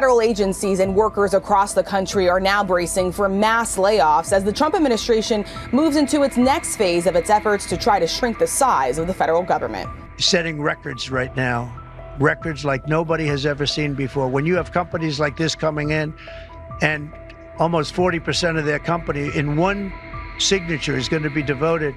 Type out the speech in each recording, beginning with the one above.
federal agencies and workers across the country are now bracing for mass layoffs as the Trump administration moves into its next phase of its efforts to try to shrink the size of the federal government. Setting records right now, records like nobody has ever seen before. When you have companies like this coming in and almost 40% of their company in one signature is going to be devoted.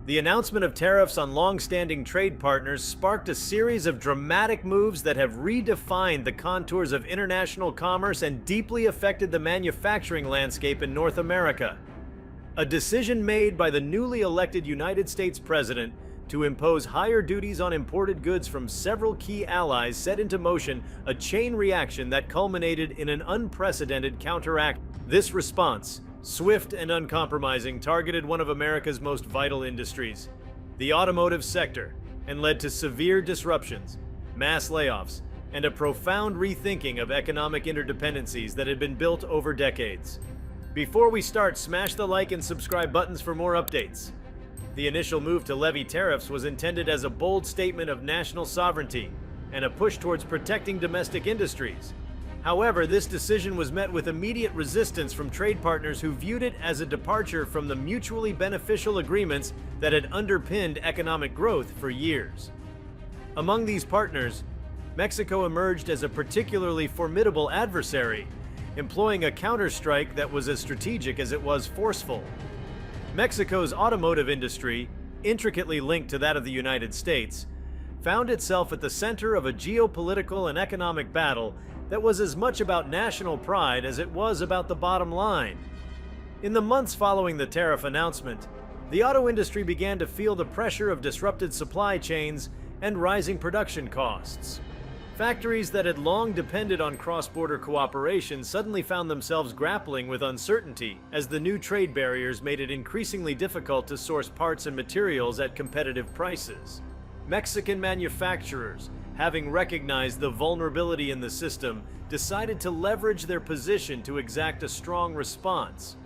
The announcement of tariffs on long-standing trade partners sparked a series of dramatic moves that have redefined the contours of international commerce and deeply affected the manufacturing landscape in North America. A decision made by the newly elected United States president to impose higher duties on imported goods from several key allies set into motion a chain reaction that culminated in an unprecedented counteract. This response, swift and uncompromising, targeted one of America's most vital industries, the automotive sector, and led to severe disruptions, mass layoffs, and a profound rethinking of economic interdependencies that had been built over decades. Before we start, smash the like and subscribe buttons for more updates. The initial move to levy tariffs was intended as a bold statement of national sovereignty and a push towards protecting domestic industries. However, this decision was met with immediate resistance from trade partners who viewed it as a departure from the mutually beneficial agreements that had underpinned economic growth for years. Among these partners, Mexico emerged as a particularly formidable adversary, employing a counterstrike that was as strategic as it was forceful. Mexico's automotive industry, intricately linked to that of the United States, found itself at the center of a geopolitical and economic battle that was as much about national pride as it was about the bottom line. In the months following the tariff announcement, the auto industry began to feel the pressure of disrupted supply chains and rising production costs. Factories that had long depended on cross-border cooperation suddenly found themselves grappling with uncertainty as the new trade barriers made it increasingly difficult to source parts and materials at competitive prices. Mexican manufacturers, having recognized the vulnerability in the system, decided to leverage their position to exact a strong response.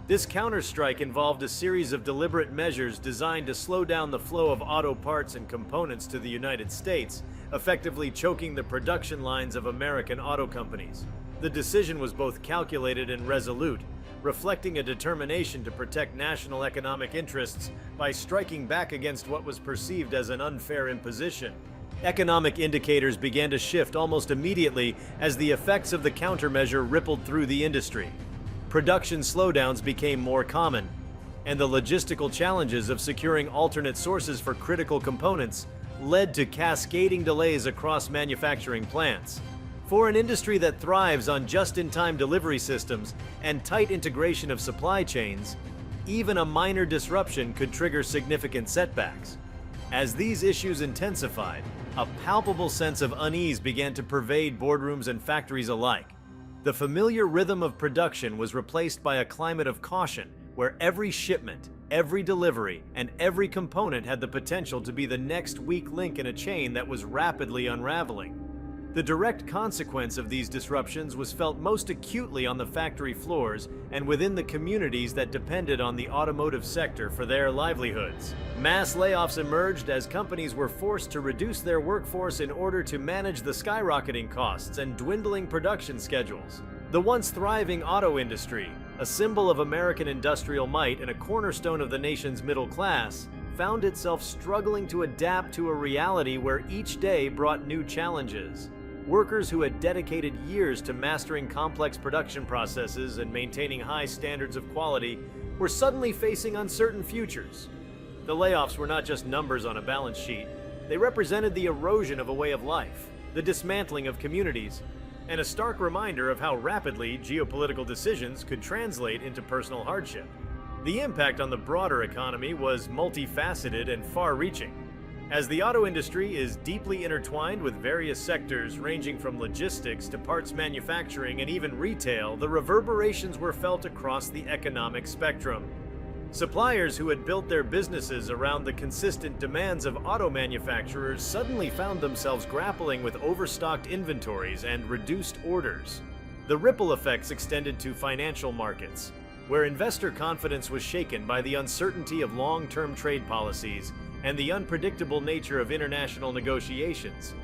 This counterstrike involved a series of deliberate measures designed to slow down the flow of auto parts and components to the United States, effectively choking the production lines of American auto companies. The decision was both calculated and resolute, reflecting a determination to protect national economic interests by striking back against what was perceived as an unfair imposition. Economic indicators began to shift almost immediately as the effects of the countermeasure rippled through the industry. Production slowdowns became more common, and the logistical challenges of securing alternate sources for critical components led to cascading delays across manufacturing plants. For an industry that thrives on just-in-time delivery systems and tight integration of supply chains, even a minor disruption could trigger significant setbacks. As these issues intensified, a palpable sense of unease began to pervade boardrooms and factories alike. The familiar rhythm of production was replaced by a climate of caution, where every shipment, every delivery, and every component had the potential to be the next weak link in a chain that was rapidly unraveling. The direct consequence of these disruptions was felt most acutely on the factory floors and within the communities that depended on the automotive sector for their livelihoods. Mass layoffs emerged as companies were forced to reduce their workforce in order to manage the skyrocketing costs and dwindling production schedules. The once thriving auto industry, a symbol of American industrial might and a cornerstone of the nation's middle class, found itself struggling to adapt to a reality where each day brought new challenges. Workers who had dedicated years to mastering complex production processes and maintaining high standards of quality were suddenly facing uncertain futures. The layoffs were not just numbers on a balance sheet. They represented the erosion of a way of life, the dismantling of communities, and a stark reminder of how rapidly geopolitical decisions could translate into personal hardship. The impact on the broader economy was multifaceted and far-reaching. As the auto industry is deeply intertwined with various sectors ranging from logistics to parts manufacturing and even retail, the reverberations were felt across the economic spectrum. Suppliers who had built their businesses around the consistent demands of auto manufacturers suddenly found themselves grappling with overstocked inventories and reduced orders. The ripple effects extended to financial markets, where investor confidence was shaken by the uncertainty of long-term trade policies and the unpredictable nature of international negotiations.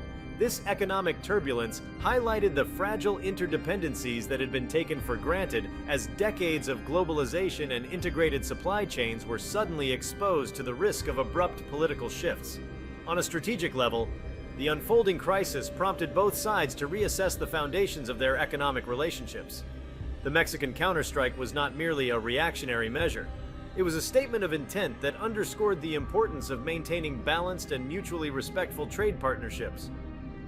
This economic turbulence highlighted the fragile interdependencies that had been taken for granted as decades of globalization and integrated supply chains were suddenly exposed to the risk of abrupt political shifts. On a strategic level, the unfolding crisis prompted both sides to reassess the foundations of their economic relationships. The Mexican counterstrike was not merely a reactionary measure. It was a statement of intent that underscored the importance of maintaining balanced and mutually respectful trade partnerships.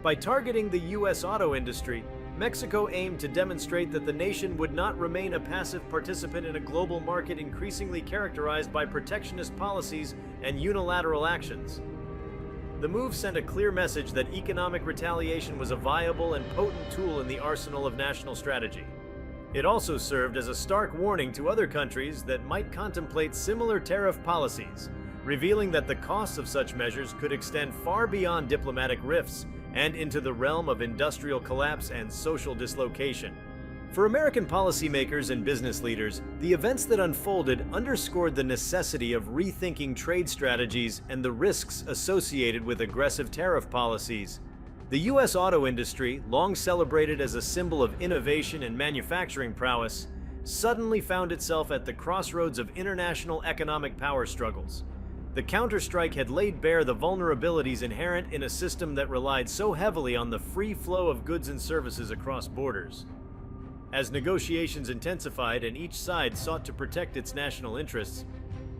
By targeting the U.S. auto industry, Mexico aimed to demonstrate that the nation would not remain a passive participant in a global market increasingly characterized by protectionist policies and unilateral actions. The move sent a clear message that economic retaliation was a viable and potent tool in the arsenal of national strategy. It also served as a stark warning to other countries that might contemplate similar tariff policies, revealing that the costs of such measures could extend far beyond diplomatic rifts and into the realm of industrial collapse and social dislocation. For American policymakers and business leaders, the events that unfolded underscored the necessity of rethinking trade strategies and the risks associated with aggressive tariff policies. The U.S. auto industry, long celebrated as a symbol of innovation and manufacturing prowess, suddenly found itself at the crossroads of international economic power struggles. The counterstrike had laid bare the vulnerabilities inherent in a system that relied so heavily on the free flow of goods and services across borders. As negotiations intensified and each side sought to protect its national interests,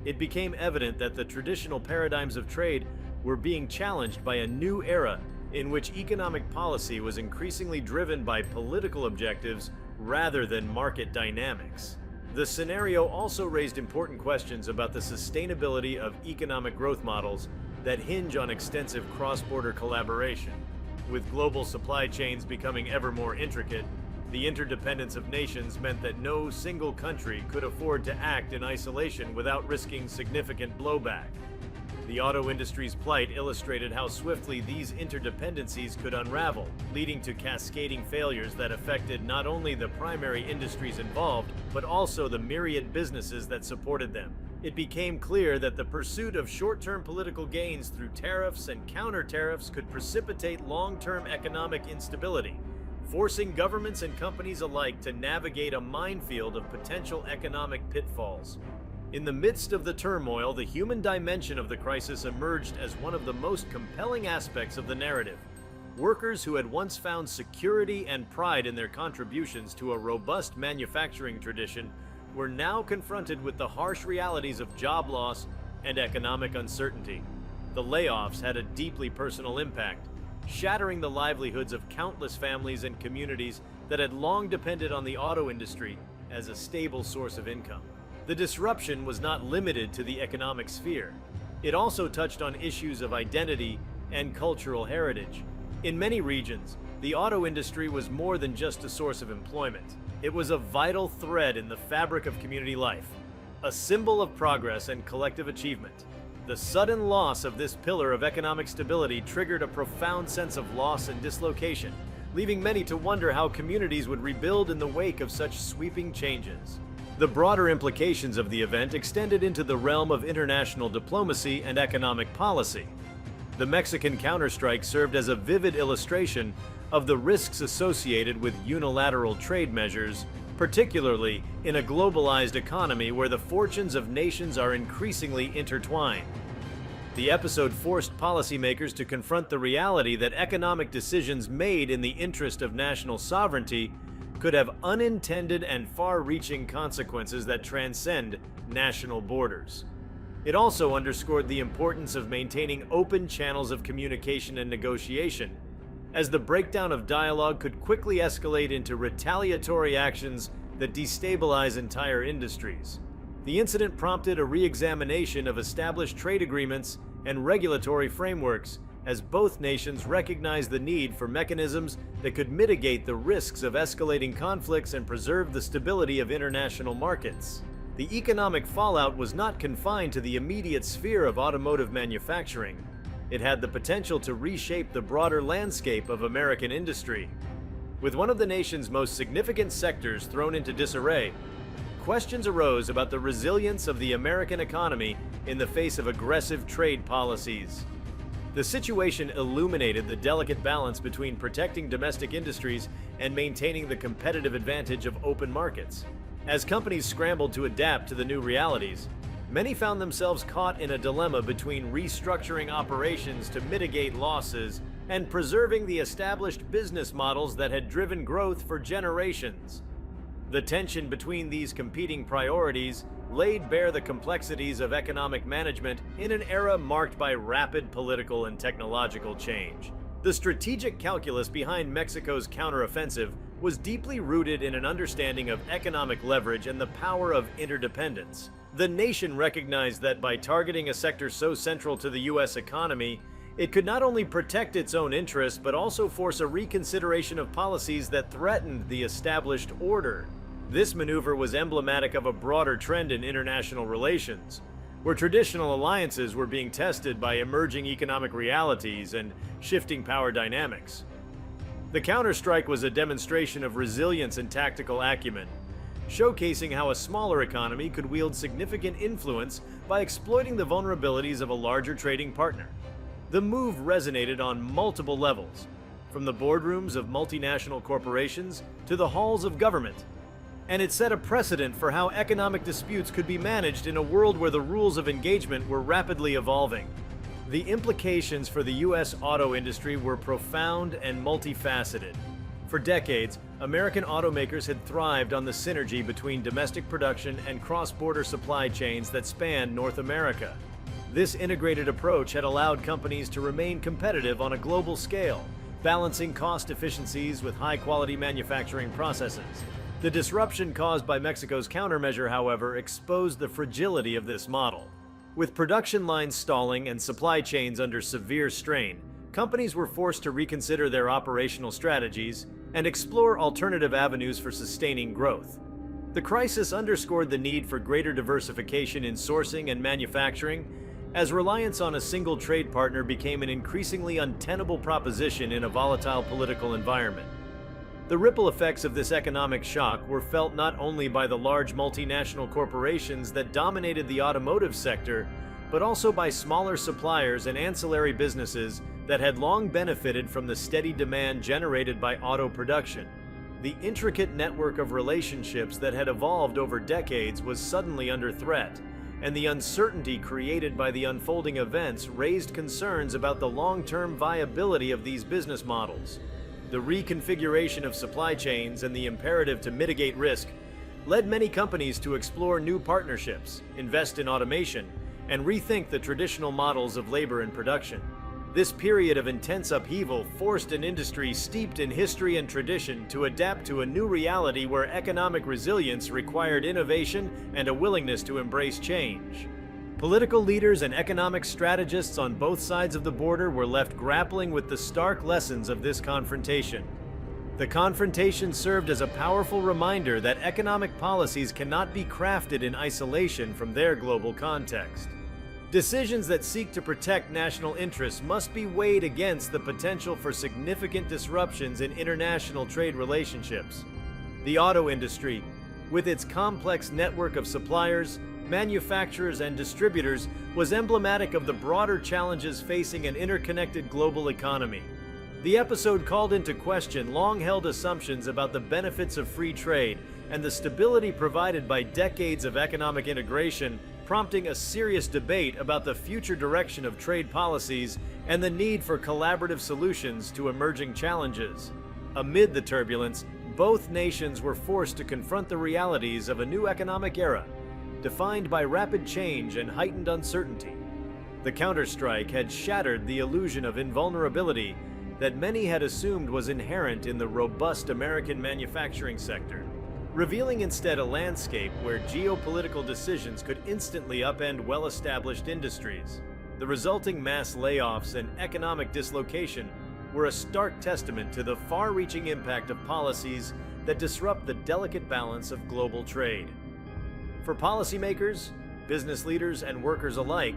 it became evident that the traditional paradigms of trade were being challenged by a new era in which economic policy was increasingly driven by political objectives rather than market dynamics. The scenario also raised important questions about the sustainability of economic growth models that hinge on extensive cross-border collaboration. With global supply chains becoming ever more intricate, the interdependence of nations meant that no single country could afford to act in isolation without risking significant blowback. The auto industry's plight illustrated how swiftly these interdependencies could unravel, leading to cascading failures that affected not only the primary industries involved, but also the myriad businesses that supported them. It became clear that the pursuit of short-term political gains through tariffs and counter-tariffs could precipitate long-term economic instability, forcing governments and companies alike to navigate a minefield of potential economic pitfalls. In the midst of the turmoil, the human dimension of the crisis emerged as one of the most compelling aspects of the narrative. Workers who had once found security and pride in their contributions to a robust manufacturing tradition were now confronted with the harsh realities of job loss and economic uncertainty. The layoffs had a deeply personal impact, shattering the livelihoods of countless families and communities that had long depended on the auto industry as a stable source of income. The disruption was not limited to the economic sphere. It also touched on issues of identity and cultural heritage. In many regions, the auto industry was more than just a source of employment. It was a vital thread in the fabric of community life, a symbol of progress and collective achievement. The sudden loss of this pillar of economic stability triggered a profound sense of loss and dislocation, leaving many to wonder how communities would rebuild in the wake of such sweeping changes. The broader implications of the event extended into the realm of international diplomacy and economic policy. The Mexican counterstrike served as a vivid illustration of the risks associated with unilateral trade measures, particularly in a globalized economy where the fortunes of nations are increasingly intertwined. The episode forced policymakers to confront the reality that economic decisions made in the interest of national sovereignty could have unintended and far-reaching consequences that transcend national borders. It also underscored the importance of maintaining open channels of communication and negotiation, as the breakdown of dialogue could quickly escalate into retaliatory actions that destabilize entire industries. The incident prompted a re-examination of established trade agreements and regulatory frameworks, as both nations recognized the need for mechanisms that could mitigate the risks of escalating conflicts and preserve the stability of international markets. The economic fallout was not confined to the immediate sphere of automotive manufacturing. It had the potential to reshape the broader landscape of American industry. With one of the nation's most significant sectors thrown into disarray, questions arose about the resilience of the American economy in the face of aggressive trade policies. The situation illuminated the delicate balance between protecting domestic industries and maintaining the competitive advantage of open markets. As companies scrambled to adapt to the new realities, many found themselves caught in a dilemma between restructuring operations to mitigate losses and preserving the established business models that had driven growth for generations. The tension between these competing priorities laid bare the complexities of economic management in an era marked by rapid political and technological change. The strategic calculus behind Mexico's counteroffensive was deeply rooted in an understanding of economic leverage and the power of interdependence. The nation recognized that by targeting a sector so central to the U.S. economy, it could not only protect its own interests but also force a reconsideration of policies that threatened the established order. This maneuver was emblematic of a broader trend in international relations, where traditional alliances were being tested by emerging economic realities and shifting power dynamics. The counterstrike was a demonstration of resilience and tactical acumen, showcasing how a smaller economy could wield significant influence by exploiting the vulnerabilities of a larger trading partner. The move resonated on multiple levels, from the boardrooms of multinational corporations to the halls of government, and it set a precedent for how economic disputes could be managed in a world where the rules of engagement were rapidly evolving. The implications for the U.S. auto industry were profound and multifaceted. For decades, American automakers had thrived on the synergy between domestic production and cross-border supply chains that spanned North America. This integrated approach had allowed companies to remain competitive on a global scale, balancing cost efficiencies with high-quality manufacturing processes. The disruption caused by Mexico's countermeasure, however, exposed the fragility of this model. With production lines stalling and supply chains under severe strain, companies were forced to reconsider their operational strategies and explore alternative avenues for sustaining growth. The crisis underscored the need for greater diversification in sourcing and manufacturing, as reliance on a single trade partner became an increasingly untenable proposition in a volatile political environment. The ripple effects of this economic shock were felt not only by the large multinational corporations that dominated the automotive sector, but also by smaller suppliers and ancillary businesses that had long benefited from the steady demand generated by auto production. The intricate network of relationships that had evolved over decades was suddenly under threat, and the uncertainty created by the unfolding events raised concerns about the long-term viability of these business models. The reconfiguration of supply chains and the imperative to mitigate risk led many companies to explore new partnerships, invest in automation, and rethink the traditional models of labor and production. This period of intense upheaval forced an industry steeped in history and tradition to adapt to a new reality where economic resilience required innovation and a willingness to embrace change. Political leaders and economic strategists on both sides of the border were left grappling with the stark lessons of this confrontation. The confrontation served as a powerful reminder that economic policies cannot be crafted in isolation from their global context. Decisions that seek to protect national interests must be weighed against the potential for significant disruptions in international trade relationships. The auto industry, with its complex network of suppliers, manufacturers, and distributors, was emblematic of the broader challenges facing an interconnected global economy. The episode called into question long-held assumptions about the benefits of free trade and the stability provided by decades of economic integration, prompting a serious debate about the future direction of trade policies and the need for collaborative solutions to emerging challenges. Amid the turbulence, both nations were forced to confront the realities of a new economic era, defined by rapid change and heightened uncertainty. The counterstrike had shattered the illusion of invulnerability that many had assumed was inherent in the robust American manufacturing sector, revealing instead a landscape where geopolitical decisions could instantly upend well-established industries. The resulting mass layoffs and economic dislocation were a stark testament to the far-reaching impact of policies that disrupt the delicate balance of global trade. For policymakers, business leaders, and workers alike,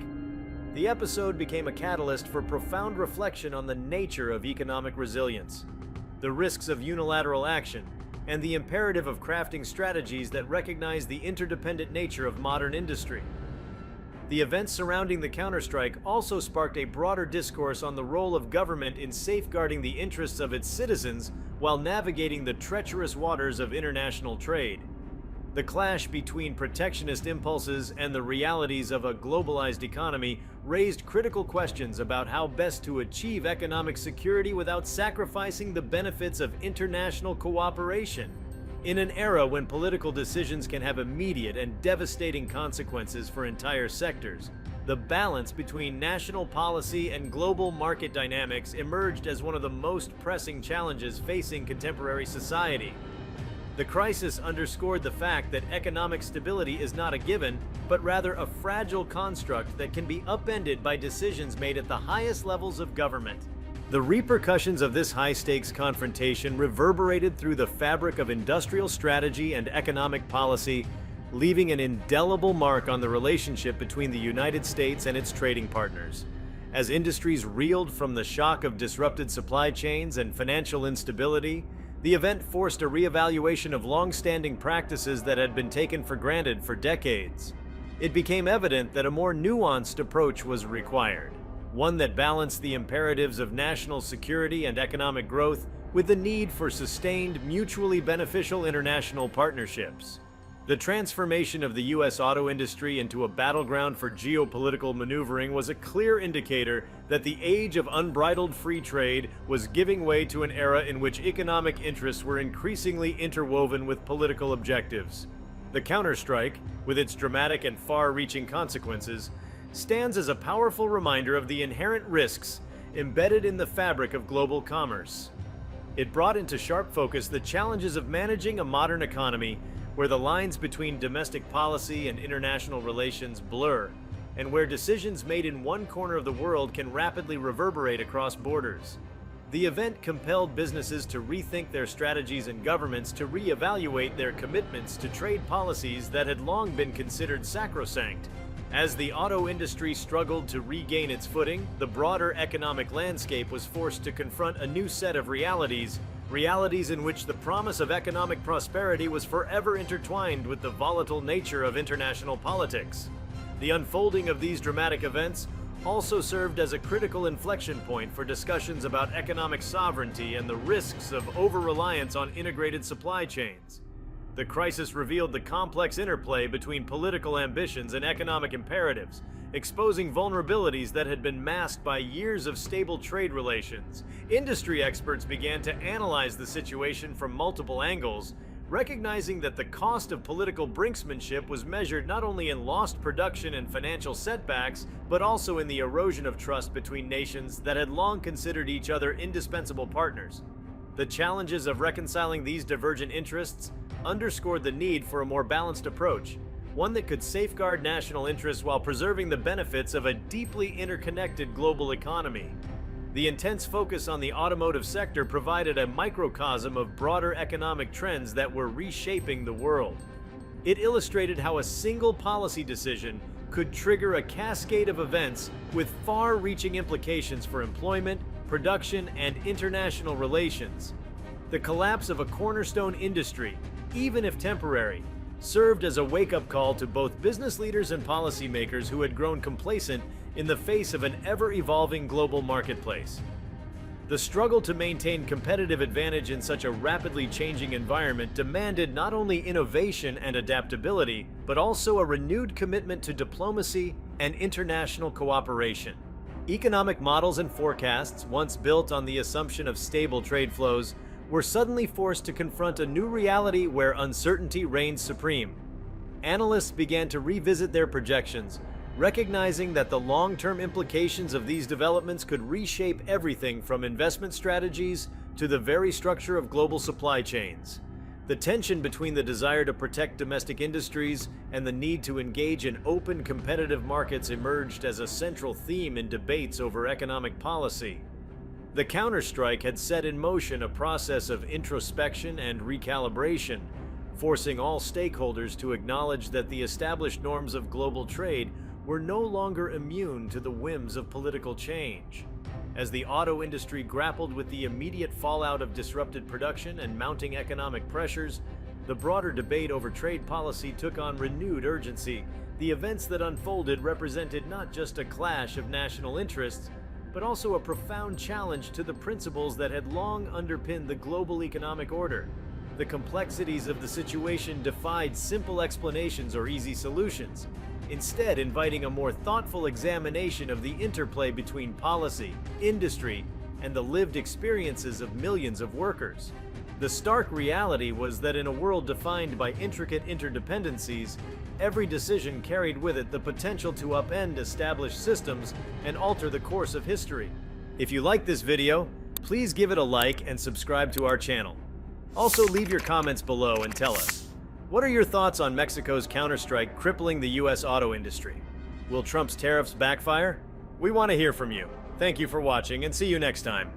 the episode became a catalyst for profound reflection on the nature of economic resilience, the risks of unilateral action, and the imperative of crafting strategies that recognize the interdependent nature of modern industry. The events surrounding the counterstrike also sparked a broader discourse on the role of government in safeguarding the interests of its citizens while navigating the treacherous waters of international trade. The clash between protectionist impulses and the realities of a globalized economy raised critical questions about how best to achieve economic security without sacrificing the benefits of international cooperation. In an era when political decisions can have immediate and devastating consequences for entire sectors, the balance between national policy and global market dynamics emerged as one of the most pressing challenges facing contemporary society. The crisis underscored the fact that economic stability is not a given, but rather a fragile construct that can be upended by decisions made at the highest levels of government. The repercussions of this high-stakes confrontation reverberated through the fabric of industrial strategy and economic policy, leaving an indelible mark on the relationship between the United States and its trading partners. As industries reeled from the shock of disrupted supply chains and financial instability, the event forced a reevaluation of long-standing practices that had been taken for granted for decades. It became evident that a more nuanced approach was required, one that balanced the imperatives of national security and economic growth with the need for sustained, mutually beneficial international partnerships. The transformation of the U.S. auto industry into a battleground for geopolitical maneuvering was a clear indicator that the age of unbridled free trade was giving way to an era in which economic interests were increasingly interwoven with political objectives. The counterstrike, with its dramatic and far-reaching consequences, stands as a powerful reminder of the inherent risks embedded in the fabric of global commerce. It brought into sharp focus the challenges of managing a modern economy where the lines between domestic policy and international relations blur, and where decisions made in one corner of the world can rapidly reverberate across borders. The event compelled businesses to rethink their strategies and governments to reevaluate their commitments to trade policies that had long been considered sacrosanct. As the auto industry struggled to regain its footing, the broader economic landscape was forced to confront a new set of realities in which the promise of economic prosperity was forever intertwined with the volatile nature of international politics. The unfolding of these dramatic events also served as a critical inflection point for discussions about economic sovereignty and the risks of over-reliance on integrated supply chains. The crisis revealed the complex interplay between political ambitions and economic imperatives, exposing vulnerabilities that had been masked by years of stable trade relations. Industry experts began to analyze the situation from multiple angles, recognizing that the cost of political brinksmanship was measured not only in lost production and financial setbacks, but also in the erosion of trust between nations that had long considered each other indispensable partners. The challenges of reconciling these divergent interests underscored the need for a more balanced approach, one that could safeguard national interests while preserving the benefits of a deeply interconnected global economy. The intense focus on the automotive sector provided a microcosm of broader economic trends that were reshaping the world. It illustrated how a single policy decision could trigger a cascade of events with far-reaching implications for employment, production, and international relations. The collapse of a cornerstone industry, even if temporary, served as a wake-up call to both business leaders and policymakers who had grown complacent in the face of an ever-evolving global marketplace. The struggle to maintain competitive advantage in such a rapidly changing environment demanded not only innovation and adaptability, but also a renewed commitment to diplomacy and international cooperation. Economic models and forecasts, once built on the assumption of stable trade flows, were suddenly forced to confront a new reality where uncertainty reigned supreme. Analysts began to revisit their projections, recognizing that the long-term implications of these developments could reshape everything from investment strategies to the very structure of global supply chains. The tension between the desire to protect domestic industries and the need to engage in open, competitive markets emerged as a central theme in debates over economic policy. The counterstrike had set in motion a process of introspection and recalibration, forcing all stakeholders to acknowledge that the established norms of global trade were no longer immune to the whims of political change. As the auto industry grappled with the immediate fallout of disrupted production and mounting economic pressures, the broader debate over trade policy took on renewed urgency, The events that unfolded represented not just a clash of national interests, but also a profound challenge to the principles that had long underpinned the global economic order. The complexities of the situation defied simple explanations or easy solutions, instead inviting a more thoughtful examination of the interplay between policy, industry, and the lived experiences of millions of workers. The stark reality was that in a world defined by intricate interdependencies, every decision carried with it the potential to upend established systems and alter the course of history. If you like this video, please give it a like and subscribe to our channel. Also, leave your comments below and tell us, what are your thoughts on Mexico's counterstrike crippling the US auto industry? Will Trump's tariffs backfire? We want to hear from you. Thank you for watching and see you next time.